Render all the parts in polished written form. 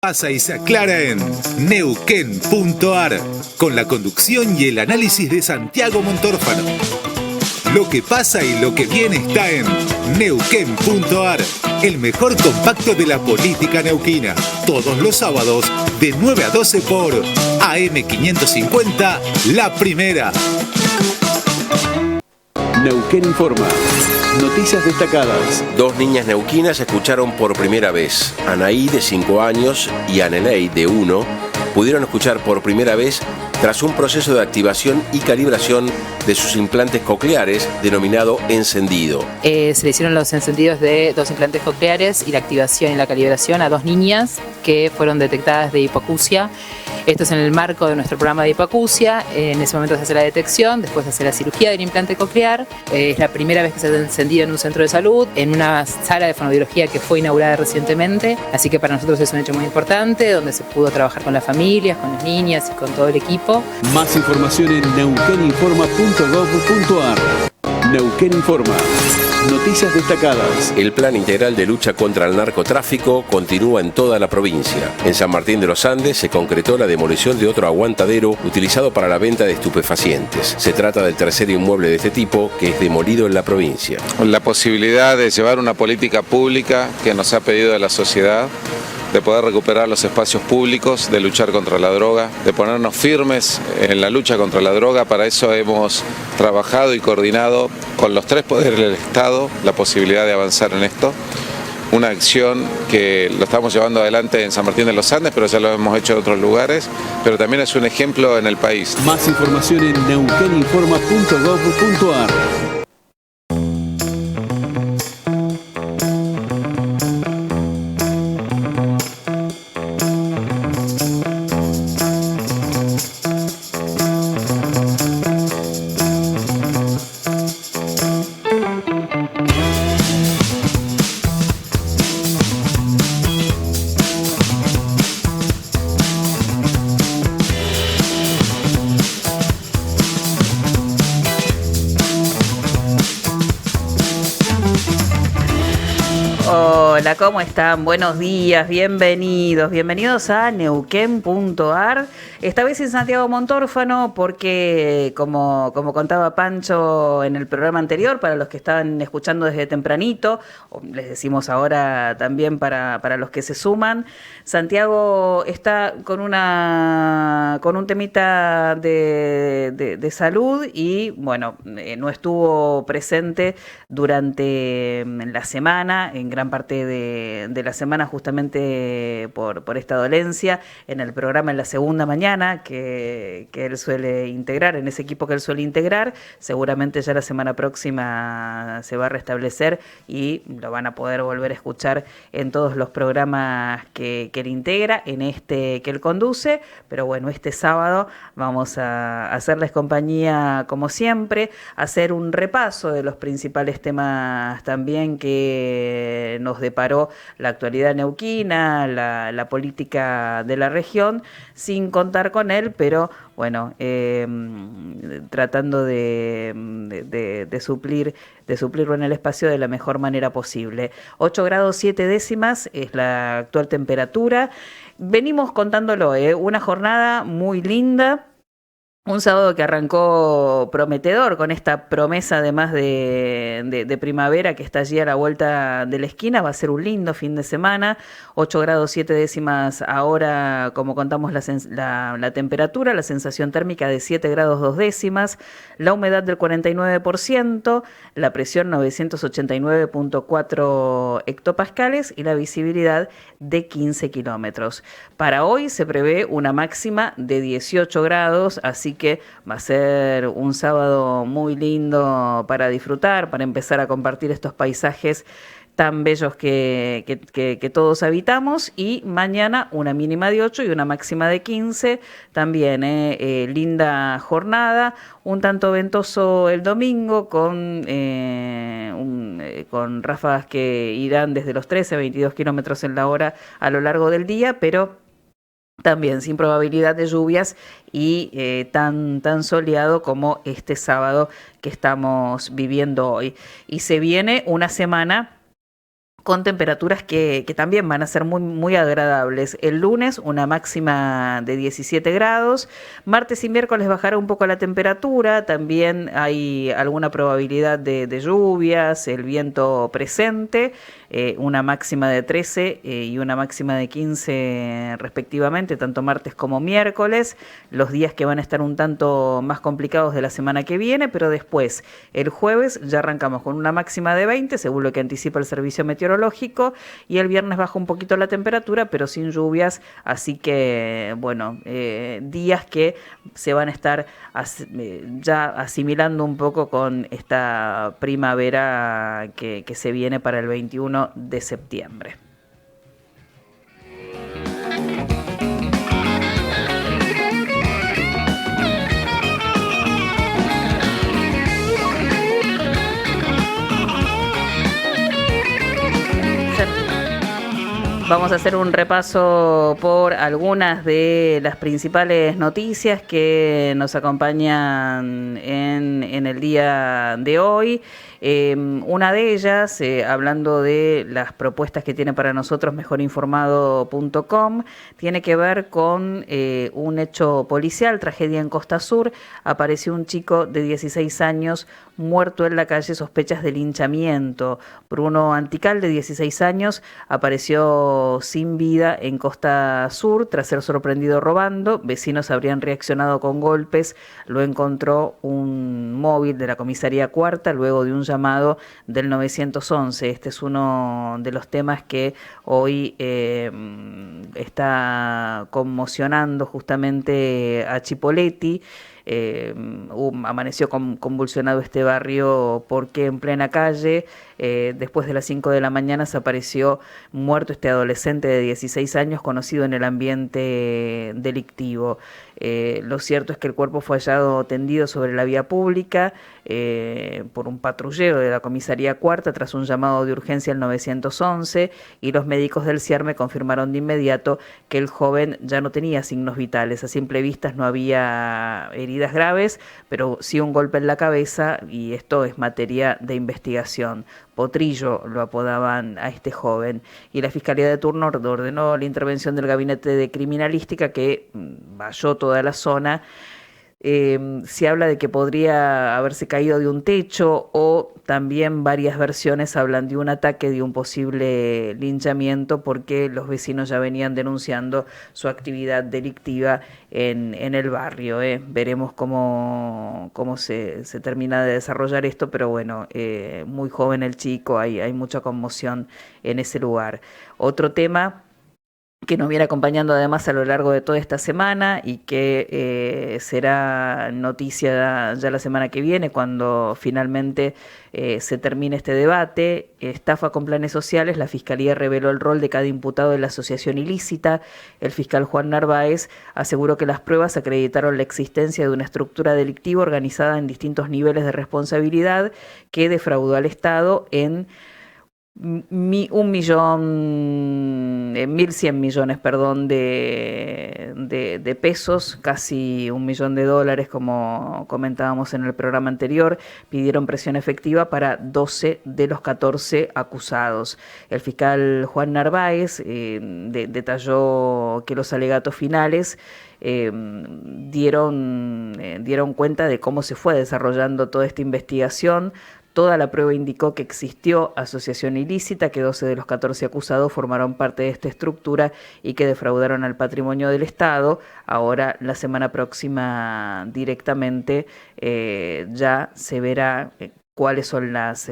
Pasa y se aclara en Neuquén.ar, con la conducción y el análisis de Santiago Montórfano. Lo que pasa y lo que viene está en Neuquén.ar, el mejor compacto de la política neuquina. Todos los sábados de 9 a 12 por AM550, La Primera. Neuquén Informa. Noticias destacadas. Dos niñas neuquinas escucharon por primera vez. Anaí, de 5 años, y Anelei, de 1, pudieron escuchar por primera vez tras un proceso de activación y calibración de sus implantes cocleares denominado encendido. Se le hicieron los encendidos de 2 implantes cocleares y la activación y la calibración a 2 niñas que fueron detectadas de hipoacusia. Esto es en el marco de nuestro programa de hipoacusia. En ese momento se hace la detección, después se hace la cirugía del implante coclear. Es la primera vez que se ha encendido en un centro de salud, en una sala de fonoaudiología que fue inaugurada recientemente. Así que para nosotros es un hecho muy importante, donde se pudo trabajar con las familias, con las niñas y con todo el equipo. Más información en neuqueninforma.gov.ar. Neuquén Informa. Noticias destacadas. El plan integral de lucha contra el narcotráfico continúa en toda la provincia. En San Martín de los Andes se concretó la demolición de otro aguantadero utilizado para la venta de estupefacientes. Se trata del tercer inmueble de este tipo que es demolido en la provincia. La posibilidad de llevar una política pública que nos ha pedido la sociedad, de poder recuperar los espacios públicos, de luchar contra la droga, de ponernos firmes en la lucha contra la droga. Para eso hemos trabajado y coordinado con los 3 poderes del Estado la posibilidad de avanzar en esto. Una acción que lo estamos llevando adelante en San Martín de los Andes, pero ya lo hemos hecho en otros lugares, pero también es un ejemplo en el país. Más información en neuqueninforma.gov.ar. Hola, ¿cómo están? Buenos días, bienvenidos a Neuquén.ar. Esta vez en Santiago Montórfano porque, como contaba Pancho en el programa anterior, para los que estaban escuchando desde tempranito, les decimos ahora también para los que se suman, Santiago está con un temita de salud y, bueno, no estuvo presente durante la semana, en gran parte de la semana, justamente por esta dolencia, en el programa en la segunda mañana que él suele integrar, en ese equipo que él suele integrar. Seguramente ya la semana próxima se va a restablecer y lo van a poder volver a escuchar en todos los programas que él integra, en este que él conduce. Pero bueno, este sábado vamos a hacerles compañía como siempre, hacer un repaso de los principales temas también que nos deparó la actualidad neuquina, la política de la región, sin contar con él, pero bueno, tratando de suplirlo en el espacio de la mejor manera posible. 8 grados 7 décimas es la actual temperatura. Venimos contándolo, una jornada muy linda. Un sábado que arrancó prometedor, con esta promesa además de primavera que está allí a la vuelta de la esquina. Va a ser un lindo fin de semana. 8 grados 7 décimas ahora, como contamos la temperatura, la sensación térmica de 7 grados 2 décimas, la humedad del 49%, la presión 989.4 hectopascales y la visibilidad de 15 kilómetros. Para hoy se prevé una máxima de 18 grados, así que va a ser un sábado muy lindo para disfrutar, para empezar a compartir estos paisajes tan bellos que todos habitamos. Y mañana una mínima de 8 y una máxima de 15, también linda jornada, un tanto ventoso el domingo con ráfagas que irán desde los 13 a 22 kilómetros en la hora a lo largo del día, pero también sin probabilidad de lluvias y tan soleado como este sábado que estamos viviendo hoy. Y se viene una semana con temperaturas que también van a ser muy, muy agradables. El lunes una máxima de 17 grados, martes y miércoles bajará un poco la temperatura, también hay alguna probabilidad de lluvias, el viento presente, una máxima de 13 y una máxima de 15 respectivamente, tanto martes como miércoles, los días que van a estar un tanto más complicados de la semana que viene, pero después, el jueves, ya arrancamos con una máxima de 20, según lo que anticipa el servicio meteorológico, y el viernes baja un poquito la temperatura, pero sin lluvias, así que, bueno, días que se van a estar ya asimilando un poco con esta primavera que se viene para el 21 de septiembre. Vamos a hacer un repaso por algunas de las principales noticias que nos acompañan en el día de hoy. Una de ellas, hablando de las propuestas que tiene para nosotros mejorinformado.com, tiene que ver con un hecho policial, tragedia en Costa Sur. Apareció un chico de 16 años muerto en la calle, sospechas de linchamiento. Bruno Antical, de 16 años, apareció sin vida en Costa Sur tras ser sorprendido robando. Vecinos habrían reaccionado con golpes. Lo encontró un móvil de la comisaría cuarta luego de un llamado del 911. Este es uno de los temas que hoy está conmocionando justamente a Chipoleti. Amaneció convulsionado este barrio porque en plena calle, después de las 5 de la mañana, se apareció muerto este adolescente de 16 años conocido en el ambiente delictivo. Lo cierto es que el cuerpo fue hallado tendido sobre la vía pública por un patrullero de la comisaría cuarta tras un llamado de urgencia al 911, y los médicos del CIARME confirmaron de inmediato que el joven ya no tenía signos vitales. A simple vista no había heridas graves, pero sí un golpe en la cabeza, y esto es materia de investigación. Potrillo lo apodaban a este joven, y la Fiscalía de turno ordenó la intervención del Gabinete de Criminalística, que valló toda la zona. Se habla de que podría haberse caído de un techo, o también varias versiones hablan de un ataque, de un posible linchamiento, porque los vecinos ya venían denunciando su actividad delictiva en el barrio. Veremos cómo se termina de desarrollar esto, pero bueno, muy joven el chico, hay mucha conmoción en ese lugar. Otro tema que nos viene acompañando además a lo largo de toda esta semana, y que será noticia ya la semana que viene, cuando finalmente se termine este debate. Estafa con planes sociales. La Fiscalía reveló el rol de cada imputado de la asociación ilícita. El fiscal Juan Narváez aseguró que las pruebas acreditaron la existencia de una estructura delictiva organizada en distintos niveles de responsabilidad, que defraudó al Estado en 1.100 millones, de pesos, casi $1 millón, como comentábamos en el programa anterior. Pidieron presión efectiva para 12 de los 14 acusados. El fiscal Juan Narváez detalló que los alegatos finales dieron cuenta de cómo se fue desarrollando toda esta investigación. Toda la prueba indicó que existió asociación ilícita, que 12 de los 14 acusados formaron parte de esta estructura y que defraudaron al patrimonio del Estado. Ahora, la semana próxima, directamente ya se verá cuáles son las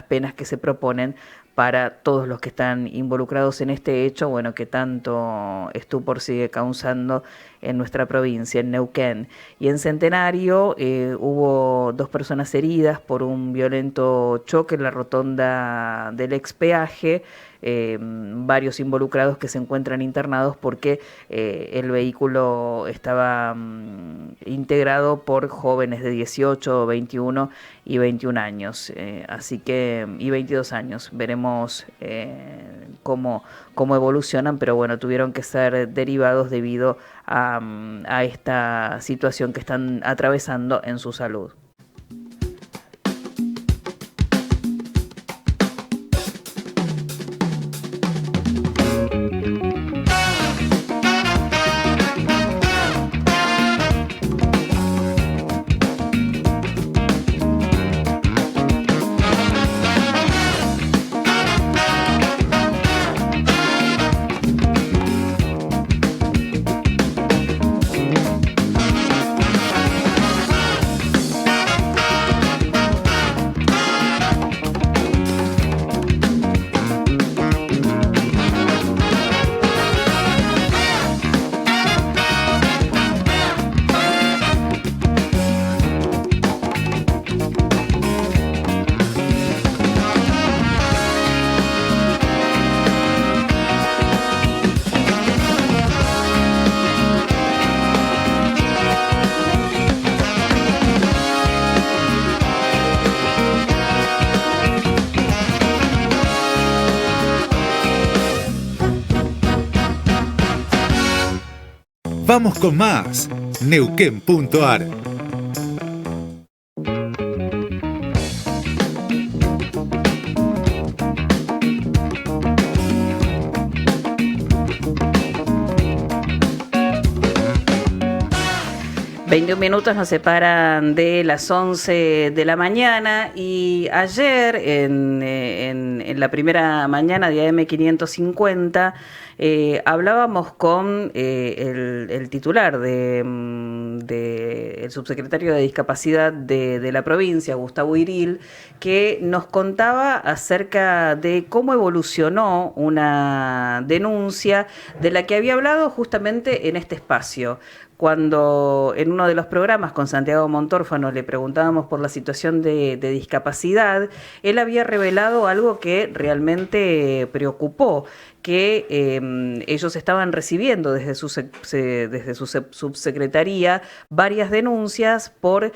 penas que se proponen para todos los que están involucrados en este hecho, bueno, que tanto estupor sigue causando en nuestra provincia, en Neuquén. Y en Centenario hubo 2 personas heridas por un violento choque en la rotonda del ex peaje. Varios involucrados que se encuentran internados porque el vehículo estaba integrado por jóvenes de 18, 21 y 21 años, y 22 años. Veremos cómo evolucionan, pero bueno, tuvieron que ser derivados debido a esta situación que están atravesando en su salud. Vamos con más. Neuquén.ar. Minutos nos separan de las 11 de la mañana y ayer en la primera mañana de AM550 hablábamos con el titular el subsecretario de Discapacidad de la provincia, Gustavo Iril, que nos contaba acerca de cómo evolucionó una denuncia de la que había hablado justamente en este espacio. Cuando en uno de los programas con Santiago Montórfano le preguntábamos por la situación de discapacidad, él había revelado algo que realmente preocupó, que ellos estaban recibiendo desde su subsecretaría varias denuncias por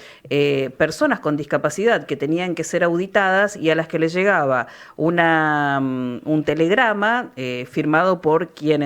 personas con discapacidad que tenían que ser auditadas y a las que les llegaba un telegrama firmado por quien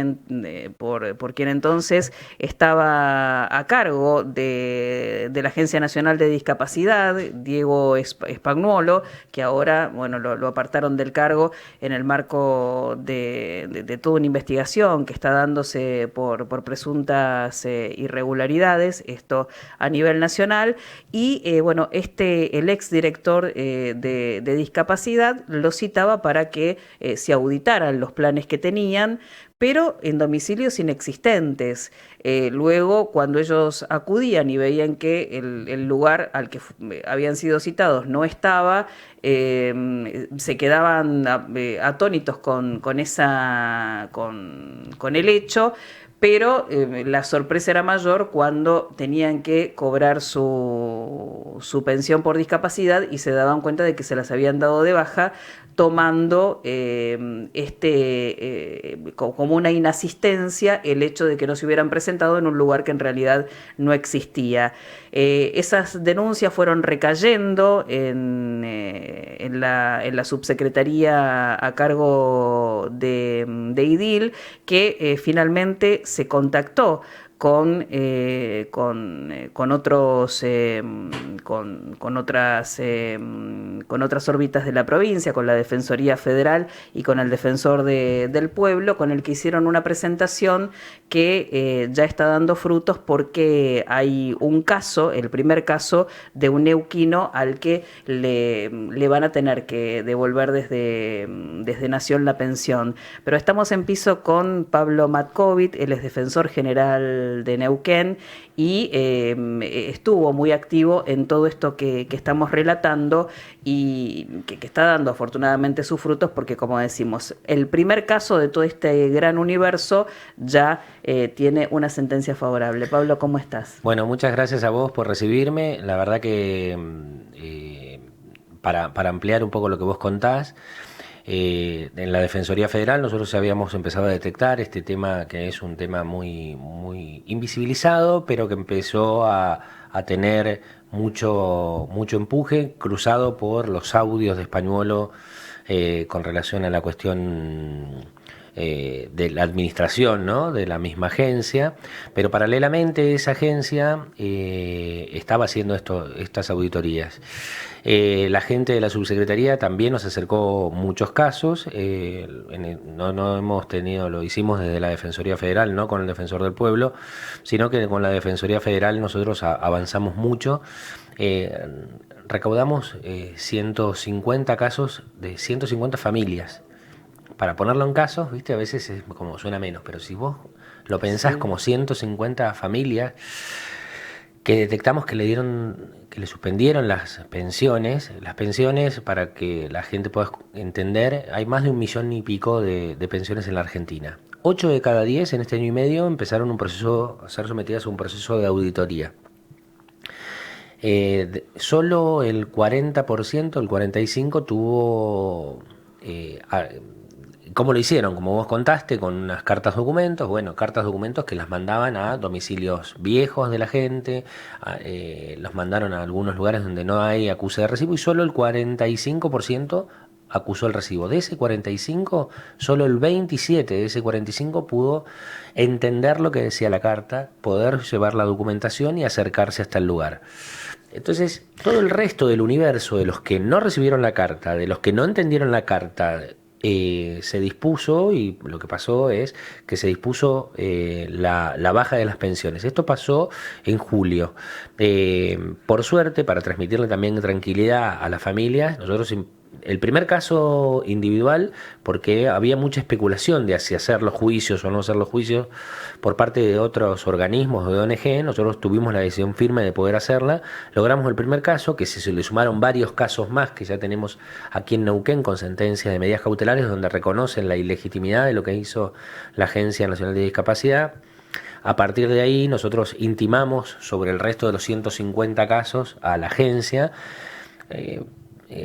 entonces estaba a cargo de la Agencia Nacional de Discapacidad, Diego Spagnuolo, que ahora lo apartaron del cargo en el marco de toda una investigación que está dándose por presuntas irregularidades, esto a nivel nacional, y el exdirector de discapacidad lo citaba para que se auditaran los planes que tenían, pero en domicilios inexistentes. Luego, cuando ellos acudían y veían que el lugar al que habían sido citados no estaba, se quedaban atónitos con el hecho, pero la sorpresa era mayor cuando tenían que cobrar su pensión por discapacidad y se daban cuenta de que se las habían dado de baja, tomando como una inasistencia el hecho de que no se hubieran presentado en un lugar que en realidad no existía. Esas denuncias fueron recayendo en la subsecretaría a cargo de Idil, que finalmente se contactó con otras órbitas de la provincia, con la Defensoría Federal y con el Defensor del Pueblo, con el que hicieron una presentación que ya está dando frutos, porque hay un caso, el primer caso de un neuquino al que le van a tener que devolver desde Nación la pensión. Pero estamos en piso con Pablo Matkovit, él es defensor general de Neuquén y estuvo muy activo en todo esto que estamos relatando y que está dando afortunadamente sus frutos, porque, como decimos, el primer caso de todo este gran universo ya tiene una sentencia favorable. Pablo, ¿cómo estás? Bueno, muchas gracias a vos por recibirme. La verdad que para ampliar un poco lo que vos contás, en la Defensoría Federal nosotros habíamos empezado a detectar este tema, que es un tema muy, muy invisibilizado, pero que empezó a tener mucho empuje, cruzado por los audios de Spagnuolo con relación a la cuestión de la administración, ¿no?, de la misma agencia, pero paralelamente esa agencia estaba haciendo estas auditorías. La gente de la subsecretaría también nos acercó muchos casos, no hemos tenido, lo hicimos desde la Defensoría Federal, no con el Defensor del Pueblo, sino que con la Defensoría Federal nosotros avanzamos mucho. Recaudamos 150 casos de 150 familias. Para ponerlo en casos, ¿viste? A veces es como suena menos, pero si vos lo pensás, como 150 familias que detectamos que le suspendieron las pensiones, para que la gente pueda entender, hay más de 1,5 millones de pensiones en la Argentina. 8 de cada 10 en este año y medio empezaron a ser sometidas a un proceso de auditoría. Solo el 40%, el 45% tuvo... ¿Cómo lo hicieron? Como vos contaste, con unas cartas documentos. Bueno, cartas documentos que las mandaban a domicilios viejos de la gente, los mandaron a algunos lugares donde no hay acuse de recibo, y solo el 45% acusó el recibo. De ese 45, solo el 27 de ese 45 pudo entender lo que decía la carta, poder llevar la documentación y acercarse hasta el lugar. Entonces, todo el resto del universo, de los que no recibieron la carta, de los que no entendieron la carta, se dispuso, y lo que pasó es que se dispuso la baja de las pensiones. Esto pasó en julio. Por suerte, para transmitirle también tranquilidad a las familias, nosotros, el primer caso individual, porque había mucha especulación de si hacer los juicios o no hacer los juicios por parte de otros organismos de ONG, nosotros tuvimos la decisión firme de poder hacerla, logramos el primer caso, que se le sumaron varios casos más que ya tenemos aquí en Neuquén con sentencias de medidas cautelares donde reconocen la ilegitimidad de lo que hizo la Agencia Nacional de Discapacidad. A partir de ahí nosotros intimamos sobre el resto de los 150 casos a la agencia.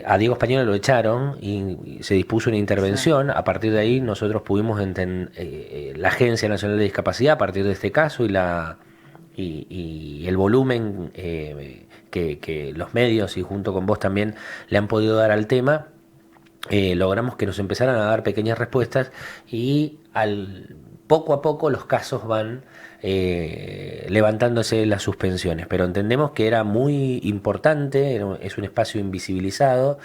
A Diego Español lo echaron y se dispuso una intervención. A partir de ahí nosotros pudimos la Agencia Nacional de Discapacidad, a partir de este caso y el volumen que los medios y junto con vos también le han podido dar al tema, logramos que nos empezaran a dar pequeñas respuestas y poco a poco los casos van levantándose las suspensiones, pero entendemos que era muy importante, es un espacio invisibilizado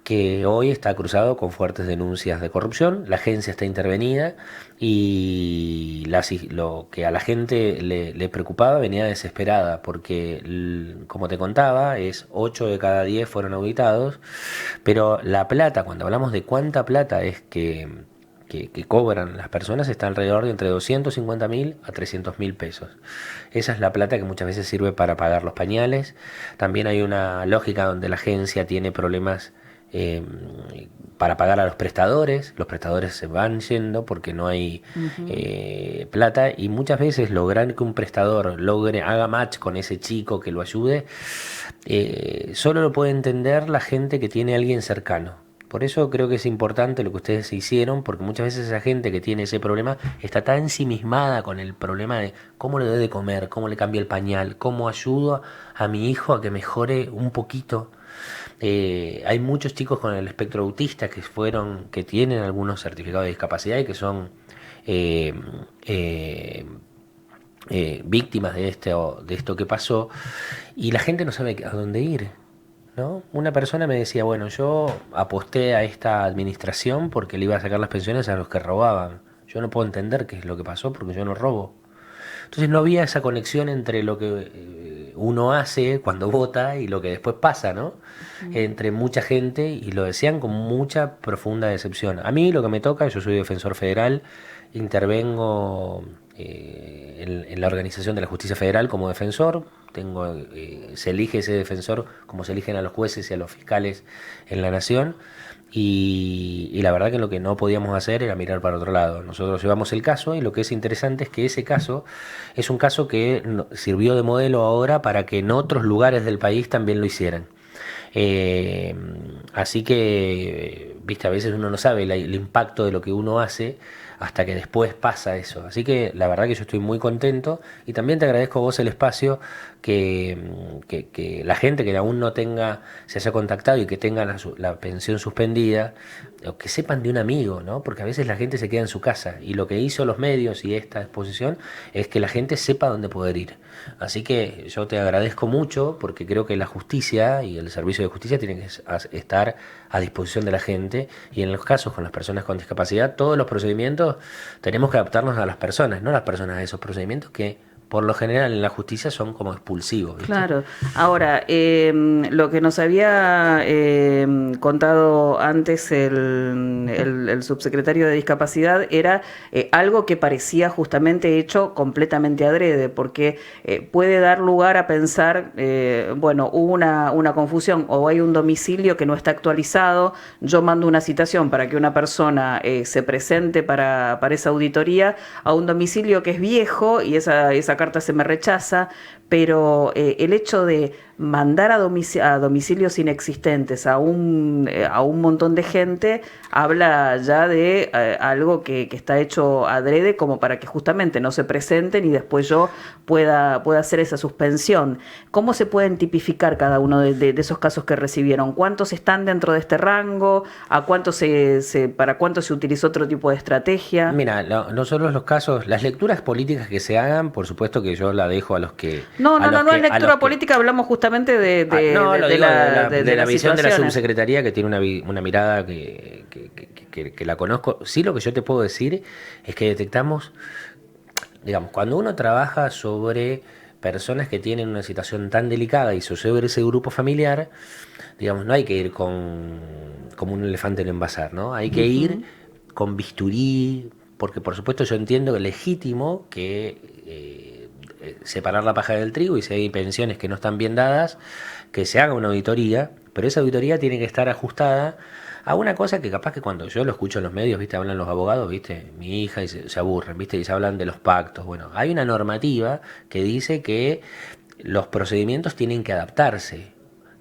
que hoy está cruzado con fuertes denuncias de corrupción. La agencia está intervenida y lo que a la gente le preocupaba venía desesperada, porque como te contaba, 8 de cada 10 fueron auditados, pero la plata, cuando hablamos de cuánta plata es que cobran las personas, está alrededor de entre 250.000 a 300.000 pesos. Esa es la plata que muchas veces sirve para pagar los pañales. También hay una lógica donde la agencia tiene problemas para pagar a los prestadores se van yendo porque no hay plata, y muchas veces lograr que un prestador haga match con ese chico que lo ayude, solo lo puede entender la gente que tiene a alguien cercano. Por eso creo que es importante lo que ustedes hicieron, porque muchas veces esa gente que tiene ese problema está tan ensimismada con el problema de cómo le doy de comer, cómo le cambio el pañal, cómo ayudo a mi hijo a que mejore un poquito. Hay muchos chicos con el espectro autista que tienen algunos certificados de discapacidad y que son víctimas de esto que pasó, y la gente no sabe a dónde ir, ¿no? Una persona me decía, bueno, yo aposté a esta administración porque le iba a sacar las pensiones a los que robaban. Yo no puedo entender qué es lo que pasó porque yo no robo. Entonces no había esa conexión entre lo que uno hace cuando vota y lo que después pasa, ¿no? Entre mucha gente, y lo decían con mucha profunda decepción. A mí lo que me toca, yo soy defensor federal, intervengo en la organización de la justicia federal como defensor. Se elige ese defensor como se eligen a los jueces y a los fiscales en la nación, y la verdad que lo que no podíamos hacer era mirar para otro lado. Nosotros llevamos el caso, y lo que es interesante es que ese caso es un caso que sirvió de modelo ahora para que en otros lugares del país también lo hicieran. Así que, viste, a veces uno no sabe el impacto de lo que uno hace hasta que después pasa eso. Así que la verdad que yo estoy muy contento, y también te agradezco a vos el espacio, que la gente que aún no se haya contactado y que tenga la pensión suspendida, o que sepan de un amigo, ¿no? Porque a veces la gente se queda en su casa, y lo que hizo los medios y esta exposición es que la gente sepa dónde poder ir. Así que yo te agradezco mucho, porque creo que la justicia y el servicio de justicia tienen que estar a disposición de la gente, y en los casos con las personas con discapacidad, todos los procedimientos tenemos que adaptarnos a las personas, no las personas a esos procedimientos que por lo general en la justicia son como expulsivos, ¿viste? Claro. Ahora, lo que nos había contado antes el subsecretario de Discapacidad era algo que parecía justamente hecho completamente adrede, porque puede dar lugar a pensar, bueno, hubo una confusión, o hay un domicilio que no está actualizado, yo mando una citación para que una persona se presente para esa auditoría a un domicilio que es viejo, y esa carta se me rechaza, pero el hecho de mandar a domicilios inexistentes a un montón de gente, habla ya de algo que está hecho adrede como para que justamente no se presenten y después yo pueda hacer esa suspensión. ¿Cómo se pueden tipificar cada uno de esos casos que recibieron? ¿Cuántos están dentro de este rango? ¿A cuánto para cuánto se utilizó otro tipo de estrategia? Mira, no solo los casos, las lecturas políticas que se hagan, por supuesto que yo la dejo a los que... No es lectura política, hablamos justamente de la visión de la situaciones. subsecretaría, que tiene una mirada que la conozco. Sí, lo que yo te puedo decir es que detectamos, digamos, cuando uno trabaja sobre personas que tienen una situación tan delicada y sobre ese grupo familiar, digamos, no hay que ir como un elefante en el envasar, ¿no? Hay que ir con bisturí, porque por supuesto yo entiendo que es legítimo que separar la paja del trigo, y si hay pensiones que no están bien dadas, que se haga una auditoría, pero esa auditoría tiene que estar ajustada a una cosa que capaz que cuando yo lo escucho en los medios, ¿viste? Hablan los abogados, ¿viste? Mi hija, y se aburren, ¿viste? Y se hablan de los pactos. Bueno, hay una normativa que dice que los procedimientos tienen que adaptarse.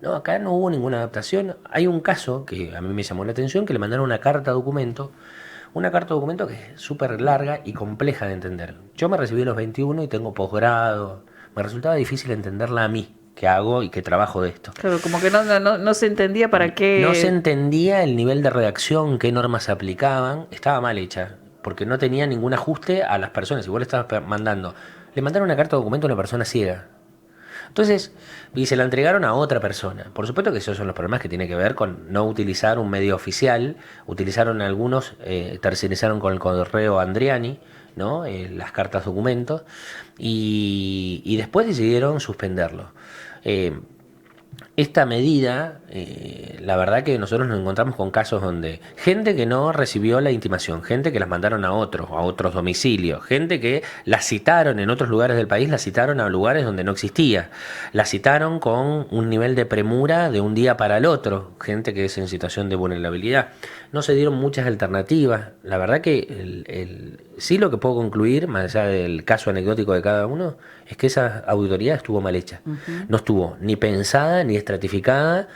No, acá no hubo ninguna adaptación. Hay un caso que a mí me llamó la atención, que le mandaron una carta documento que es súper larga y compleja de entender. Yo me recibí a los 21 y tengo posgrado. Me resultaba difícil entenderla a mí, que hago y que trabajo de esto. Claro, como que no se entendía para qué... No se entendía el nivel de redacción, qué normas se aplicaban. Estaba mal hecha, porque no tenía ningún ajuste a las personas. Igual estabas mandando. Le mandaron una carta documento a una persona ciega. Entonces, y se la entregaron a otra persona. Por supuesto que esos son los problemas que tienen que ver con no utilizar un medio oficial. Utilizaron algunos, tercerizaron con el correo Andriani, ¿no? Las cartas documentos, y después decidieron suspenderlo. Esta medida, la verdad que nosotros nos encontramos con casos donde gente que no recibió la intimación, gente que las mandaron a otros domicilios, gente que las citaron en otros lugares del país, las citaron a lugares donde no existía, las citaron con un nivel de premura de un día para el otro, gente que es en situación de vulnerabilidad. No se dieron muchas alternativas. La verdad que sí, lo que puedo concluir, más allá del caso anecdótico de cada uno, es que esa auditoría estuvo mal hecha. No estuvo ni pensada ni estratificada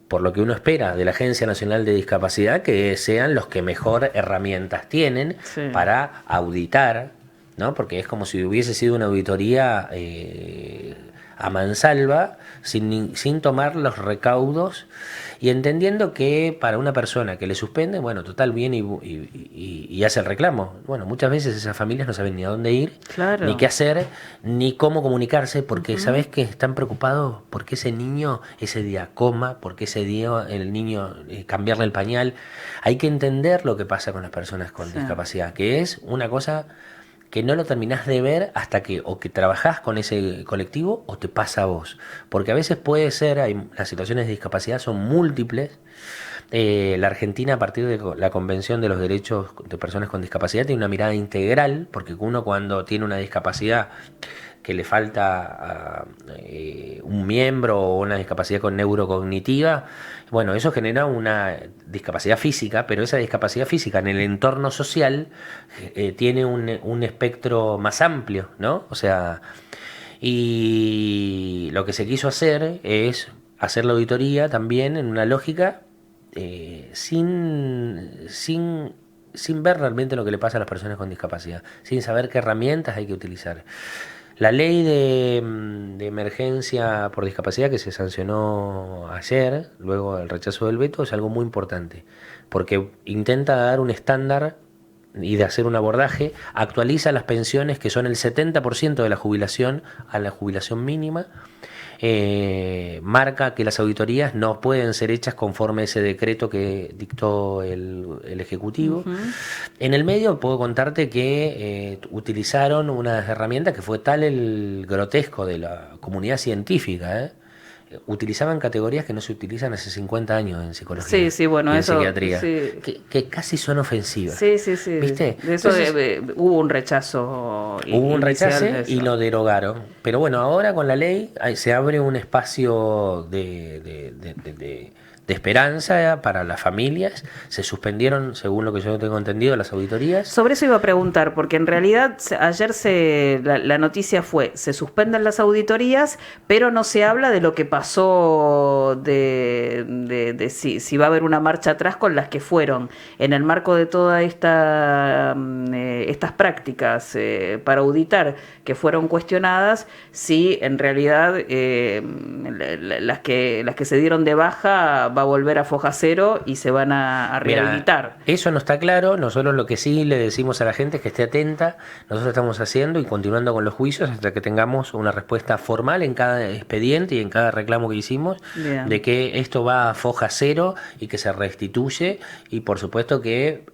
por lo que uno espera de la Agencia Nacional de Discapacidad, que sean los que mejor herramientas tienen para auditar, ¿no? Porque es como si hubiese sido una auditoría a mansalva, sin tomar los recaudos, y entendiendo que para una persona que le suspende, bueno, total, viene y hace el reclamo. Bueno, muchas veces esas familias no saben ni a dónde ir, ni qué hacer, ni cómo comunicarse, porque sabes que están preocupados porque ese niño ese día coma, porque ese día el niño cambiarle el pañal. Hay que entender lo que pasa con las personas con discapacidad, que es una cosa que no lo terminás de ver hasta que o que trabajás con ese colectivo o te pasa a vos. Porque a veces puede ser, las situaciones de discapacidad son múltiples. La Argentina, a partir de la Convención de los Derechos de Personas con Discapacidad, tiene una mirada integral, porque uno cuando tiene una discapacidad que le falta un miembro o una discapacidad con neurocognitiva, bueno, eso genera una discapacidad física, pero esa discapacidad física en el entorno social tiene un espectro más amplio, ¿no? O sea, y lo que se quiso hacer es hacer la auditoría también en una lógica sin ver realmente lo que le pasa a las personas con discapacidad, sin saber qué herramientas hay que utilizar. La ley de emergencia por discapacidad que se sancionó ayer, luego del rechazo del veto, es algo muy importante, porque intenta dar un estándar y de hacer un abordaje, actualiza las pensiones que son el 70% de la jubilación a la jubilación mínima, marca que las auditorías no pueden ser hechas conforme ese decreto que dictó el Ejecutivo. En el medio puedo contarte que utilizaron unas herramientas que fue tal el grotesco de la comunidad científica, utilizaban categorías que no se utilizan hace 50 años en psicología y en psiquiatría, que casi son ofensivas. ¿Viste? De eso hubo un rechazo. Hubo un rechazo y lo derogaron. Pero bueno, ahora con la ley se abre un espacio de esperanza para las familias. Se suspendieron, según lo que yo tengo entendido, las auditorías. Sobre eso iba a preguntar, porque en realidad ayer la noticia fue, se suspenden las auditorías, pero no se habla de lo que pasó, de si va a haber una marcha atrás con las que fueron en el marco de todas estas prácticas para auditar que fueron cuestionadas, si en realidad las que se dieron de baja va a volver a foja cero y se van a rehabilitar. Mira, eso no está claro. Nosotros lo que sí le decimos a la gente es que esté atenta. Nosotros estamos haciendo y continuando con los juicios hasta que tengamos una respuesta formal en cada expediente y en cada reclamo que hicimos. Bien. De que esto va a foja cero y que se restituye, y por supuesto que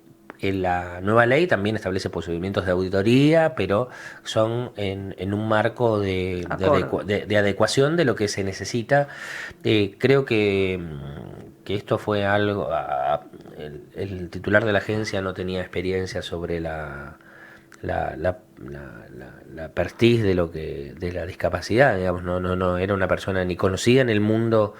la nueva ley también establece procedimientos de auditoría, pero son en un marco de adecuación de lo que se necesita. Creo que esto fue algo... El titular de la agencia no tenía experiencia sobre la pertiz de la discapacidad, digamos. No era una persona ni conocida en el mundo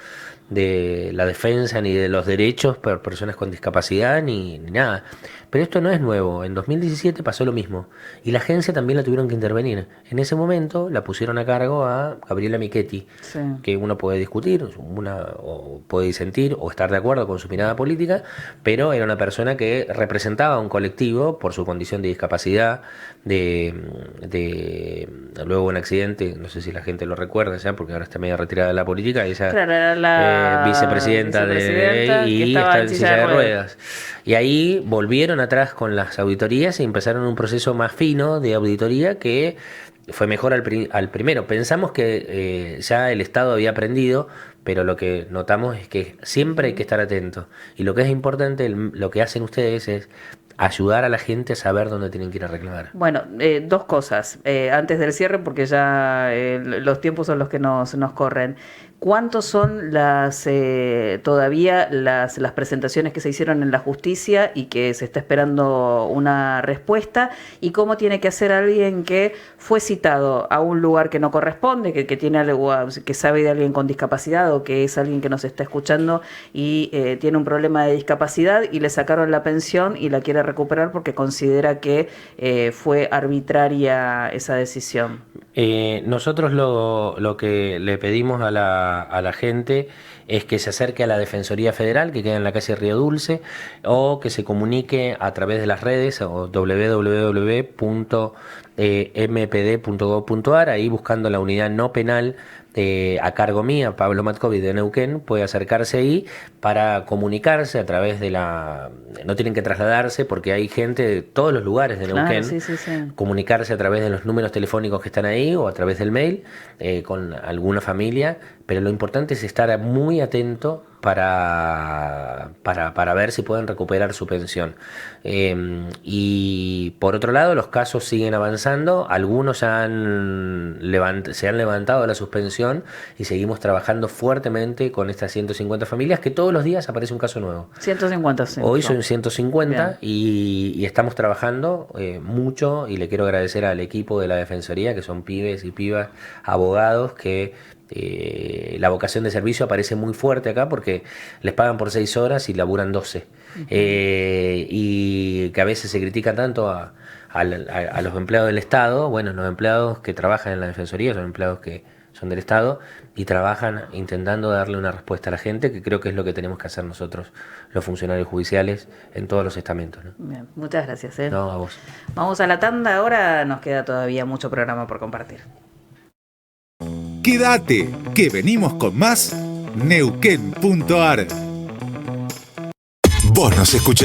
de la defensa ni de los derechos por personas con discapacidad ni nada. Pero esto no es nuevo. En 2017 pasó lo mismo y la agencia también la tuvieron que intervenir. En ese momento la pusieron a cargo a Gabriela Michetti, sí, que uno puede discutir, o puede disentir o estar de acuerdo con su mirada política, pero era una persona que representaba a un colectivo por su condición de discapacidad, luego un accidente, no sé si la gente lo recuerda ya, porque ahora está medio retirada de la política, ella era la vicepresidenta y está en silla de ruedas. Y ahí volvieron atrás con las auditorías y empezaron un proceso más fino de auditoría que fue mejor al primero. Pensamos que ya el Estado había aprendido, pero lo que notamos es que siempre hay que estar atento. Y lo que es importante, lo que hacen ustedes es ayudar a la gente a saber dónde tienen que ir a reclamar. Bueno, dos cosas. Antes del cierre, porque ya los tiempos son los que nos corren. ¿Cuántos son todavía las presentaciones que se hicieron en la justicia y que se está esperando una respuesta? ¿Y cómo tiene que hacer alguien que fue citado a un lugar que no corresponde, que tiene algo, que sabe de alguien con discapacidad o que es alguien que nos está escuchando y tiene un problema de discapacidad y le sacaron la pensión y la quiere recuperar porque considera que fue arbitraria esa decisión? Nosotros lo que le pedimos a la gente es que se acerque a la Defensoría Federal, que queda en la calle Río Dulce, o que se comunique a través de las redes o www.mpd.gov.ar, ahí buscando la unidad no penal a cargo mía, Pablo Matkovic de Neuquén, puede acercarse ahí para comunicarse a través de no tienen que trasladarse porque hay gente de todos los lugares de Neuquén, sí. Comunicarse a través de los números telefónicos que están ahí o a través del mail con alguna familia, pero lo importante es estar muy atento para ver si pueden recuperar su pensión. Y por otro lado, los casos siguen avanzando, algunos se han levantado de la suspensión y seguimos trabajando fuertemente con estas 150 familias, que todos los días aparece un caso nuevo. 150, sí. Hoy son 150 y estamos trabajando mucho, y le quiero agradecer al equipo de la Defensoría, que son pibes y pibas, abogados, que la vocación de servicio aparece muy fuerte acá porque les pagan por 6 horas y laburan 12. Uh-huh. Y que a veces se critica tanto a los empleados del Estado. Bueno, los empleados que trabajan en la Defensoría son empleados que son del Estado y trabajan intentando darle una respuesta a la gente, que creo que es lo que tenemos que hacer nosotros, los funcionarios judiciales, en todos los estamentos, ¿no? Bien, muchas gracias. No, a vos. Vamos a la tanda, ahora nos queda todavía mucho programa por compartir. Quédate, que venimos con más Neuquén.ar. Vos nos escuchás.